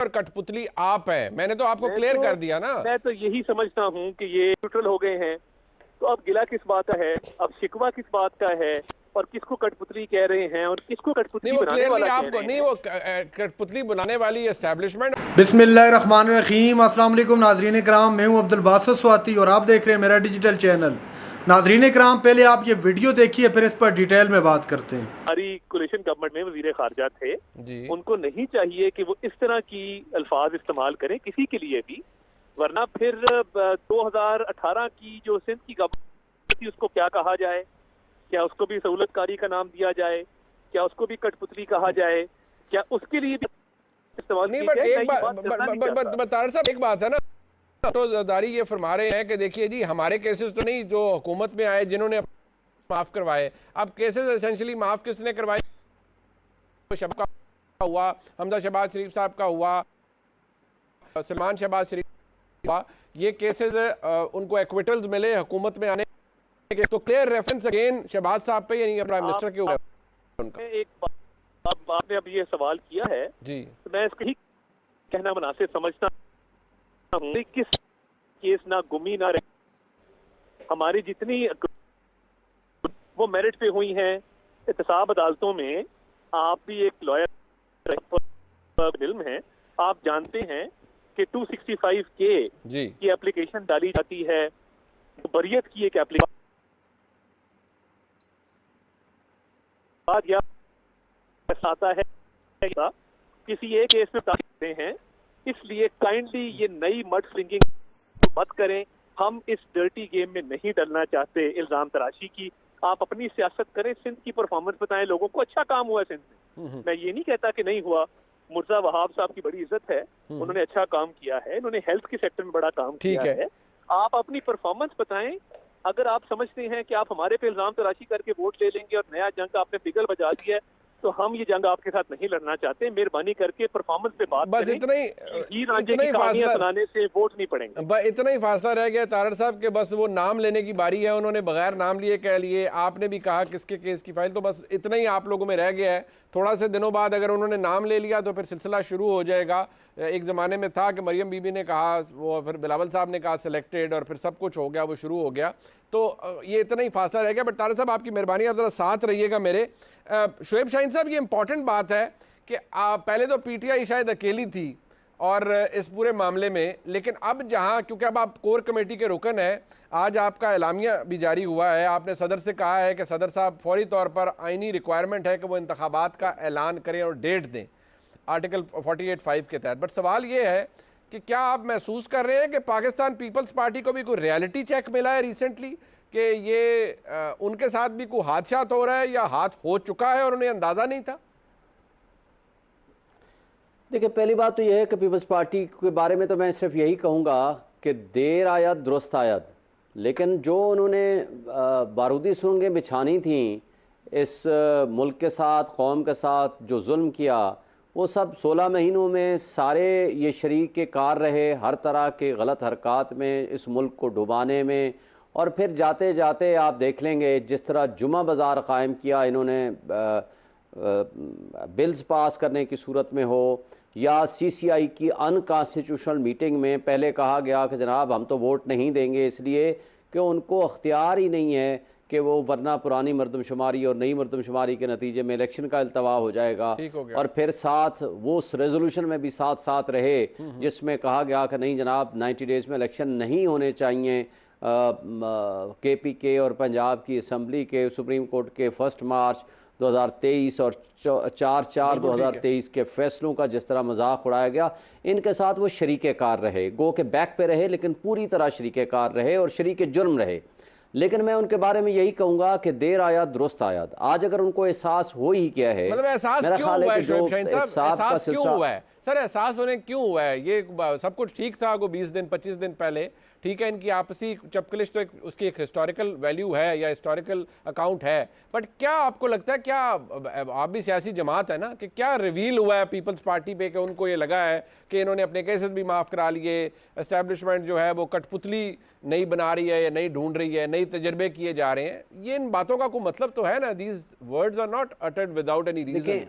और कठपुतली आप हैं। मैंने तो आपको क्लियर कर दिया ना। मैं तो यही समझता हूँ कि ये न्यूट्रल हो गए हैं, तो अब गिला किस बात का है, अब शिकवा किस बात का है, और किसको कठपुतली कह रहे हैं और किसको नहीं, कठपुतली वो बनाने क्लियरली वाला कह आपको रहे नहीं, हैं। वो कठपुतली बनाने वाली एस्टेब्लिशमेंट। बिस्मिल्लाहिर्रहमानिर्रहीम, अस्सलाम वालेकुम नाज़रीन कराम, मैं हूं अब्दुल बासित स्वाति और आप देख रहे हैं मेरा डिजिटल चैनल। नाज़रीन कराम, पहले आप ये वीडियो देखिए, फिर इस पर डिटेल में बात करते हैं। हमारी कोलिशन गवर्नमेंट में वजीर खारजा थे जी। उनको नहीं चाहिए कि वो इस तरह की अल्फाज इस्तेमाल करें किसी के लिए भी, वरना फिर 2018 की जो सिंध की गवर्नमेंट थी उसको क्या कहा जाए, क्या उसको भी सहूलतकारी का नाम दिया जाए, क्या उसको भी कठपुतली कहा जाए, क्या उसके लिए भी इस्तेमाल नहीं, की बट जाए? एक मैं ये बात करना नहीं चाहता। तारड़ साहब, एक बात है ना, तो जरदारी ये फरमा रहे हैं कि देखिए जी, हमारे केसेस तो नहीं जो हुकूमत में आए जिन्होंने माफ करवाए। अब केसेस एसेंशियली माफ किसने करवाए? शब का हुआ, हमजा शहबाज शरीफ साहब का हुआ, सलमान शहबाज शरीफ हुआ, ये केसेस उनको एक्विटल्स मिले हुकूमत में आने के। तो क्लियर रेफरेंस अगेन शहबाज साहब पे, यानी प्राइम मिनिस्टर के ऊपर उनका। एक बात आपने अब ये सवाल किया है जी, तो मैं इसको ही कहना मुनासिब समझता हूँ, किस केस ना गुमी ना रहे, हमारी जितनी वो मेरिट पे हुई हैं एहतसाब अदालतों में। आप भी एक लॉयर इल्म है, आप जानते हैं कि 265 के जी, की एप्लीकेशन डाली जाती है, तो बरियत की एक एप्लीकेशन या आता है किसी एक केस में डालते हैं। इसलिए काइंडली ये नई मड स्लिंगिंग मत करें, हम इस डर्टी गेम में नहीं डलना चाहते इल्जाम तराशी की। आप अपनी सियासत करें, सिंध की परफॉर्मेंस बताएं लोगों को, अच्छा काम हुआ है सिंध में, मैं ये नहीं कहता कि नहीं हुआ। मुर्जा वहाब साहब की बड़ी इज्जत है, उन्होंने अच्छा काम किया है, उन्होंने हेल्थ के सेक्टर में बड़ा काम किया है। आप अपनी परफॉर्मेंस बताएं। अगर आप समझते हैं कि आप हमारे पे इल्जाम तराशी करके वोट ले लेंगे और नया जंग आपने बिगल बजा दिया है, तो हम ये जंग आपके साथ नहीं लड़ना चाहते। मेहरबानी करके परफॉर्मेंस पे बात बस करें। इतना ही कहानियां सुनाने से वोट नहीं पड़ेंगे। इतना ही फासला रह गया तारड़ साहब के, बस वो नाम लेने की बारी है। उन्होंने बगैर नाम लिए कह लिए, आपने भी कहा किसके केस की फाइल, तो बस इतना ही आप लोगों में रह गया है। थोड़ा से दिनों बाद अगर उन्होंने नाम ले लिया तो फिर सिलसिला शुरू हो जाएगा। एक ज़माने में था कि मरियम बीबी ने कहा, वो फिर बिलावल साहब ने कहा सिलेक्टेड, और फिर सब कुछ हो गया, वो शुरू हो गया। तो ये इतना ही फासला रह गया। बट तारड़ साहब, आपकी मेहरबानी, आप ज़रा साथ रहिएगा मेरे। शुएब शाहीन साहब, ये इंपॉर्टेंट बात है कि पहले तो पीटीआई शायद अकेली थी और इस पूरे मामले में, लेकिन अब जहां, क्योंकि अब आप कोर कमेटी के रुकन है, आज आपका एलामिया भी जारी हुआ है, आपने सदर से कहा है कि सदर साहब फौरी तौर पर आईनी रिक्वायरमेंट है कि वो इंतखाबात का ऐलान करें और डेट दें आर्टिकल 48(5) के तहत। बट सवाल ये है कि क्या आप महसूस कर रहे हैं कि पाकिस्तान पीपल्स पार्टी को भी कोई रियलिटी चेक मिला है रिसेंटली कि ये उनके साथ भी कोई हादसा हो रहा है या हाथ हो चुका है और उन्हें अंदाज़ा नहीं था? देखिए, पहली बात तो यह है कि पीपल्स पार्टी के बारे में तो मैं सिर्फ यही कहूँगा कि देर आयत दुरुस्त आयत। लेकिन जो उन्होंने बारूदी सुरंगें बिछानी थी इस मुल्क के साथ, कौम के साथ जो जुल्म किया, वो सब 16 महीनों में सारे ये शरीक के कार रहे हर तरह के गलत हरकत में, इस मुल्क को डुबाने में। और फिर जाते जाते आप देख लेंगे जिस तरह जुमा बाज़ार क़ायम किया इन्होंने, बिल्स पास करने की सूरत में हो, या सीसीआई की अनकॉन्स्टिट्यूशनल मीटिंग में पहले कहा गया कि जनाब हम तो वोट नहीं देंगे इसलिए कि उनको अख्तियार ही नहीं है कि वो, वरना पुरानी मरदमशुमारी और नई मरदमशुमारी के नतीजे में इलेक्शन का अल्तवा हो जाएगा। और फिर साथ वो उस रेजोल्यूशन में भी साथ साथ रहे जिसमें कहा गया कि नहीं जनाब 90 डेज़ में इलेक्शन नहीं होने चाहिए। KPK और पंजाब की असम्बली के सुप्रीम कोर्ट के 1 मार्च 2023 और 4/4/2023 के फैसलों का जिस तरह मजाक उड़ाया गया, इनके साथ वो शरीके कार रहे, गो के बैक पे रहे, लेकिन पूरी तरह शरीके कार रहे और शरीके जुर्म रहे। लेकिन मैं उनके बारे में यही कहूँगा कि देर आया दुरुस्त आया। आज अगर उनको एहसास हो ही क्या है, मतलब एहसास क्यों हुआ है शुएब शाहीन साहब? एहसास क्यों हुआ है सर? एहसास होने क्यों हुआ है? ये सब कुछ ठीक था को 20 दिन 25 दिन पहले, ठीक है, इनकी आपसी चपकलिश तो उसकी एक हिस्टोरिकल वैल्यू है या हिस्टोरिकल अकाउंट है। बट क्या आपको लगता है, क्या आप भी सियासी जमात है ना, कि क्या रिवील हुआ है पीपल्स पार्टी पे कि उनको ये लगा है कि इन्होंने अपने केसेस भी माफ़ करा लिए, एस्टेब्लिशमेंट जो है वो कठपुतली नहीं बना रही है या नहीं ढूंढ रही है, नई तजर्बे किए जा रहे हैं? ये इन बातों का कोई मतलब तो है ना? These words are not uttered without any reason.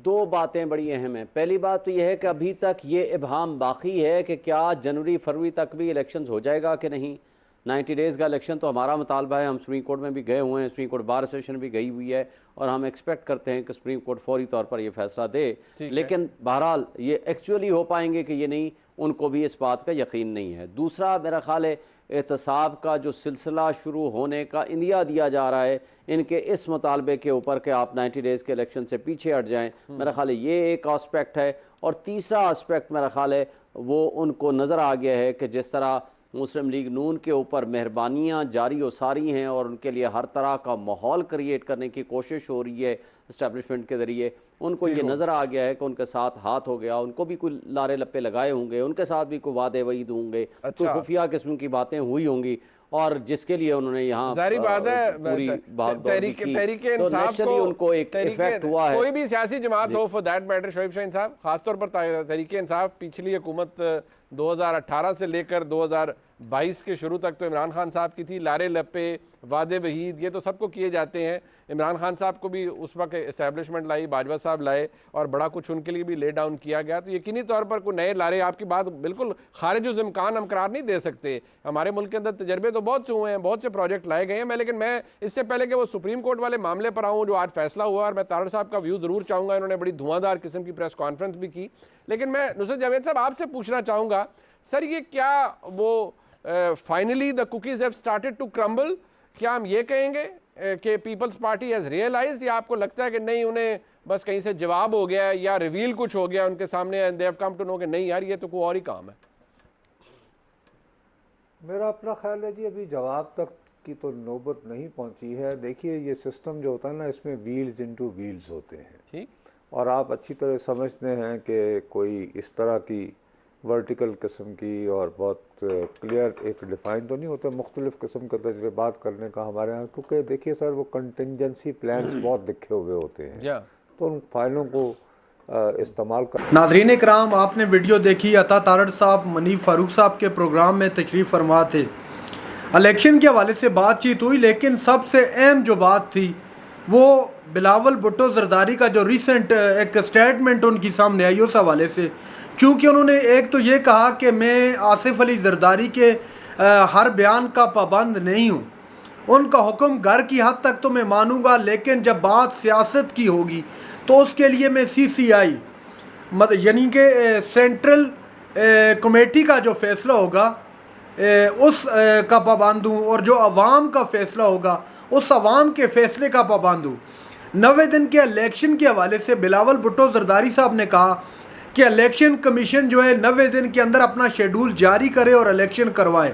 दो बातें बड़ी अहम हैं। पहली बात तो यह है कि अभी तक ये इब्हाम बाकी है कि क्या जनवरी फरवरी तक भी इलेक्शंस हो जाएगा कि नहीं। 90 डेज़ का इलेक्शन तो हमारा मुतालबा है, हम सुप्रीम कोर्ट में भी गए हुए हैं, सुप्रीम कोर्ट बार एसोसिएशन भी गई हुई है और हम एक्सपेक्ट करते हैं कि सुप्रीम कोर्ट फौरी तौर पर ये फैसला दे। लेकिन बहरहाल ये एक्चुअली हो पाएंगे कि ये नहीं, उनको भी इस बात का यकीन नहीं है। दूसरा मेरा ख्याल है एहतसाब का जो सिलसिला शुरू होने का इंदिया दिया जा रहा है इनके इस मुतालबे के ऊपर कि आप 90 डेज़ के इलेक्शन से पीछे हट जाएं, मेरा ख्याल है ये एक आस्पेक्ट है। और तीसरा आस्पेक्ट मेरा ख्याल है वो उनको नज़र आ गया है कि जिस तरह मुस्लिम लीग नून के ऊपर मेहरबानियाँ जारी व सारी हैं और उनके लिए हर तरह का माहौल क्रिएट करने की कोशिश हो रही है इस्टेब्लिशमेंट के ज़रिए, उनको ये नज़र आ गया है कि उनके साथ हाथ हो गया, उनको भी कोई लारे लप्पे लगाए होंगे, उनके साथ भी कोई वादे वईद होंगे, कोई खुफिया किस्म की बातें हुई होंगी और जिसके लिए उन्होंने यहाँ जारी बात है पूरी तहरीक इंसाफ को उनको एक इफेक्ट हुआ है। कोई भी सियासी जमात हो for that matter, Shoaib Shaheen साहब, खासतौर पर तहरीक इंसाफ पिछली हुकूमत 2018 से लेकर 2022 के शुरू तक तो इमरान खान साहब की थी, लारे लप्पे वादे वहीद ये तो सबको किए जाते हैं। इमरान खान साहब को भी उस वक्त इस्टेब्लिशमेंट लाई, बाजवा साहब लाए और बड़ा कुछ उनके लिए भी ले डाउन किया गया। तो यकीनी तौर पर कोई नए लारे, आपकी बात बिल्कुल खारिज उस इम्कान हम करार नहीं दे सकते। हमारे मुल्क के अंदर तजर्बे तो बहुत से हुए हैं, बहुत से प्रोजेक्ट लाए गए हैं। लेकिन मैं इससे पहले कि वो सुप्रीम कोर्ट वाले मामले पर आऊँ जो आज फैसला हुआ, और मैं तारड़ साहब का व्यू ज़रूर चाहूँगा, इन्होंने बड़ी धुआंधार किस्म की प्रेस कॉन्फ्रेंस भी की। लेकिन मैं नुसरत जावेद साहब आपसे पूछना चाहूँगा, सर ये क्या वो finally the cookies have started to crumble, क्या हम ये कहेंगे कि पीपल्स पार्टी हैज़ रियलाइज्ड, या आपको लगता है कि नहीं उन्हें बस कहीं से जवाब हो गया या रिवील कुछ हो गया उनके सामने and they have come to know कि नहीं यार ये तो कोई और ही काम है? मेरा अपना ख्याल है जी अभी जवाब तक की तो नौबत नहीं पहुंची है। देखिए ये सिस्टम जो होता है ना, इसमें व्हील्स इनटू व्हील्स होते हैं, ठीक, और आप अच्छी तरह समझते हैं कि कोई इस तरह की वर्टिकल किस्म की और बहुत क्लियर एक डिफ़ाइन तो नहीं होता, मुख्तलिफ़ किस्म का तजर्बात करने का हमारे यहाँ, क्योंकि देखिए सर वो कंटिजेंसी प्लान्स बहुत लिखे हुए होते हैं, तो उन फाइलों को इस्तेमाल कर। नाज़रीन इकराम, आपने वीडियो देखी, अता तारड़ साहब मनीफ फारूक साहब के प्रोग्राम में तशरीफ़ फरमा थे, इलेक्शन के हवाले से बातचीत हुई, लेकिन सबसे अहम जो बात थी वो बिलावल भुट्टो जरदारी का जो रिसेंट एक स्टेटमेंट उनकी सामने आई उस हवाले से। चूँकि उन्होंने एक तो ये कहा कि मैं आसिफ अली जरदारी के हर बयान का पाबंद नहीं हूँ, उनका हुक्म घर की हद तक तो मैं मानूंगा, लेकिन जब बात सियासत की होगी तो उसके लिए मैं CCI यानी कि सेंट्रल कमेटी का जो फैसला होगा उस का पाबंद हूँ, और जो अवाम का फैसला होगा उस अवाम के फैसले का पाबंद हूँ। 90 दिन के इलेक्शन के हवाले से बिलावल भुट्टो जरदारी साहब ने कहा कि इलेक्शन कमीशन जो है 90 दिन के अंदर अपना शेड्यूल जारी करे और इलेक्शन करवाए,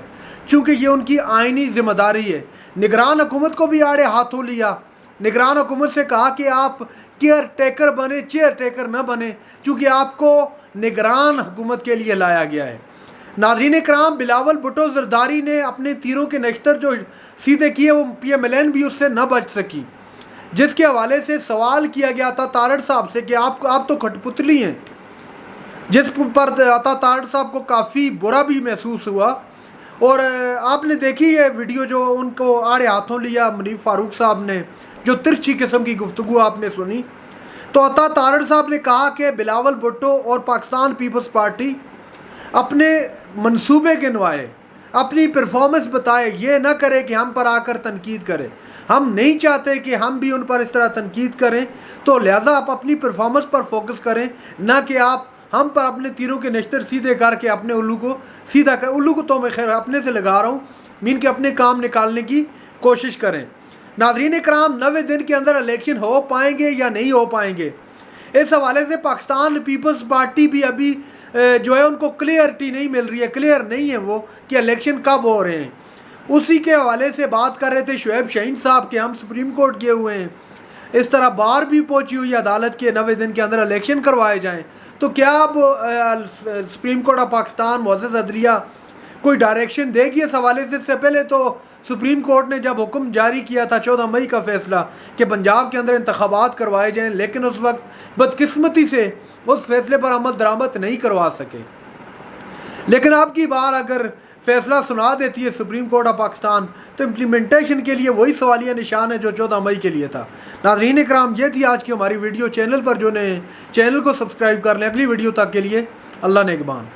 चूँकि ये उनकी आइनी जिम्मेदारी है। निगरान हुकूमत को भी आड़े हाथों लिया, निगरान हुकूमत से कहा कि आप केयर टेकर बने, चेयर टेकर न बने, चूँकि आपको निगरान हुकूमत के लिए लाया गया है। नाज़रीन इकराम, बिलावल भुट्टो जरदारी ने अपने तीरों के नश्तर जो सीधे किए वो PMLN भी उससे न बच सकी, जिसके हवाले से सवाल किया गया था तारड़ साहब से कि आप तो कठपुतली हैं, जिस पर अता तारड़ साहब को काफ़ी बुरा भी महसूस हुआ। और आपने देखी है वीडियो जो उनको आड़े हाथों लिया मनीफ फारूक साहब ने, जो तिरछी किस्म की गुफ्तगू आपने सुनी। तो अता तारड़ साहब ने कहा कि बिलावल भुट्टो और पाकिस्तान पीपल्स पार्टी अपने मंसूबे गिनवाए, अपनी परफॉर्मेंस बताए, ये ना करे कि हम पर आकर तनकीद करें। हम नहीं चाहते कि हम भी उन पर इस तरह तनकीद करें, तो लिहाजा आप अपनी परफॉर्मेंस पर फोकस करें, ना कि आप हम पर अपने तीरों के नश्तर सीधे करके अपने उल्लू को सीधा कर। उल्लू को तो मैं खैर अपने से लगा रहा हूँ, मीन के अपने काम निकालने की कोशिश करें। नाज़रीन इकराम, 90 दिन के अंदर इलेक्शन हो पाएंगे या नहीं हो पाएंगे, इस हवाले से पाकिस्तान पीपल्स पार्टी भी अभी जो है उनको क्लियरिटी नहीं मिल रही है, क्लियर नहीं है वो कि इलेक्शन कब हो रहे हैं। उसी के हवाले से बात कर रहे थे शोएब शाहीन साहब के, हम सुप्रीम कोर्ट गए हुए हैं, इस तरह बार भी पहुंची हुई अदालत के 90 दिन के अंदर इलेक्शन करवाए जाएं, तो क्या अब सुप्रीम कोर्ट ऑफ पाकिस्तान मुअज़्ज़ज़ अदलिया कोई डायरेक्शन देगी इस हवाले से? इससे पहले तो सुप्रीम कोर्ट ने जब हुक्म जारी किया था 14 मई का फैसला कि पंजाब के अंदर इंतखाबात करवाए जाएं, लेकिन उस वक्त बदकिस्मती से उस फैसले पर अमल दरामद नहीं करवा सके। लेकिन अब की बार अगर फैसला सुना देती है सुप्रीम कोर्ट ऑफ पाकिस्तान, तो इम्प्लीमेंटेशन के लिए वही सवालिया निशान है जो 14 मई के लिए था। नाज़रीन इकराम, ये थी आज की हमारी वीडियो। चैनल पर जो नए चैनल को सब्सक्राइब कर लें। अगली वीडियो तक के लिए अल्लाह नेगबान।